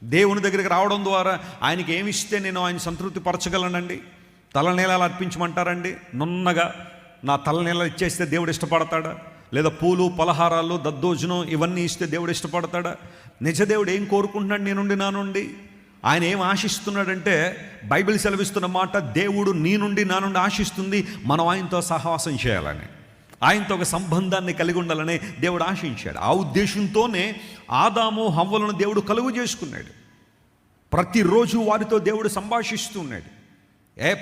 దేవుని దగ్గరికి రావడం ద్వారా ఆయనకి ఏమి ఇస్తే నేను ఆయన సంతృప్తి పరచగలనండి? తలనీలాలు అర్పించమంటారండి? నున్నగా నా తలనీలాలు ఇచ్చేస్తే దేవుడు ఇష్టపడతాడా? లేదా పూలు పలహారాలు దద్దోజనం ఇవన్నీ ఇస్తే దేవుడు ఇష్టపడతాడా? నిజదేవుడు ఏం కోరుకుంటున్నాడు నీ నుండి, నా నుండి? ఆయన ఏం ఆశిస్తున్నాడంటే, బైబిల్ సెలవిస్తున్న మాట, దేవుడు నీ నుండి నా నుండి ఆశిస్తుంది మనం ఆయనతో సహవాసం చేయాలని, ఆయనతో ఒక సంబంధాన్ని కలిగి ఉండాలని దేవుడు ఆశించాడు. ఆ ఉద్దేశంతోనే ఆదాము హవ్వలను దేవుడు కలుగు చేసుకున్నాడు. ప్రతిరోజు వారితో దేవుడు సంభాషిస్తున్నాడు.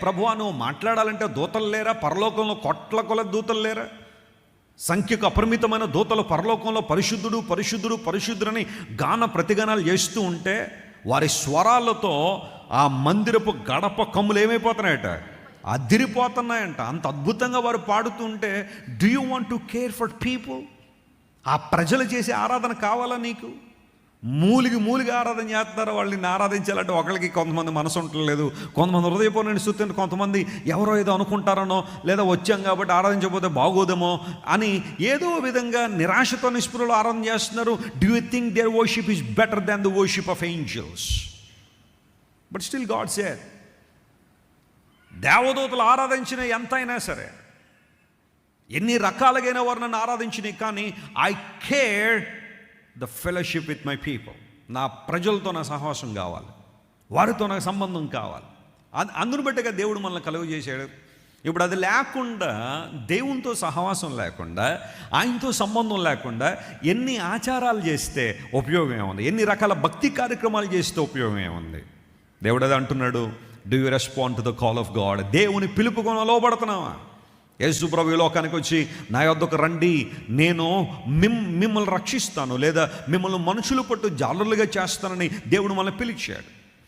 ప్రభువా, నువ్వు మాట్లాడాలంటే దూతలు లేరా? పరలోకంలో కోట్ల కొల దూతలు లేరా? సంఖ్యకు అపరిమితమైన దూతలు పరలోకంలో పరిశుద్ధుడు పరిశుద్ధుడు పరిశుద్ధుడని గాన ప్రతిగానాలు చేస్తూ ఉంటే, వారి స్వరాలతో ఆ మందిరపు గడప కమ్ములు ఏమైపోతున్నాయట? అదిరిపోతున్నాయంట. అంత అద్భుతంగా వారు పాడుతుంటే, do you want to care for people? ఆ ప్రజలు చేసే ఆరాధన కావాలా నీకు? మూలిగి ఆరాధన చేస్తున్నారు. వాళ్ళు నిన్ను ఆరాధించాలంటే ఒకరికి కొంతమంది మనసు ఉండలేదు, కొంతమంది హృదయపూర్వక స్తుతిని, కొంతమంది ఎవరో ఏదో అనుకుంటారనో, లేదా వచ్చాం కాబట్టి ఆరాధించకపోతే బాగోదేమో అని ఏదో విధంగా నిరాశతో నిస్పృహలో ఆరాధన చేస్తున్నారు. Do you think their worship is better than the worship of angels? But still God said, దేవదూతలు ఆరాధించిన ఎంతైనా సరే, ఎన్ని రకాలుగైన వారు నన్ను ఆరాధించినాయి, కానీ I care the fellowship with my people. నా ప్రజలతో నా సహవాసం కావాలి, వారితో నాకు సంబంధం కావాలి. అందును బట్టిగా దేవుడు మనల్ని కలుగు చేశాడు. ఇప్పుడు అది లేకుండా, దేవునితో సహవాసం లేకుండా, ఆయనతో సంబంధం లేకుండా ఎన్ని ఆచారాలు చేస్తే ఉపయోగం ఏముంది? ఎన్ని రకాల భక్తి కార్యక్రమాలు చేస్తే ఉపయోగం ఏముంది? దేవుడు అది అంటున్నాడు, do you respond to the call of God? దేవుని పిలుపుకు లోబడుతున్నావా? యేసు ప్రభు ఈ లోకానికి వచ్చి, నా యొద్దకు రండి, నేను మిమ్మల్ని రక్షిస్తాను, లేదా మిమ్మల్ని మనుషులు పట్టు జాలరులుగా చేస్తానని దేవుడు మనల్ని పిలిచాడు.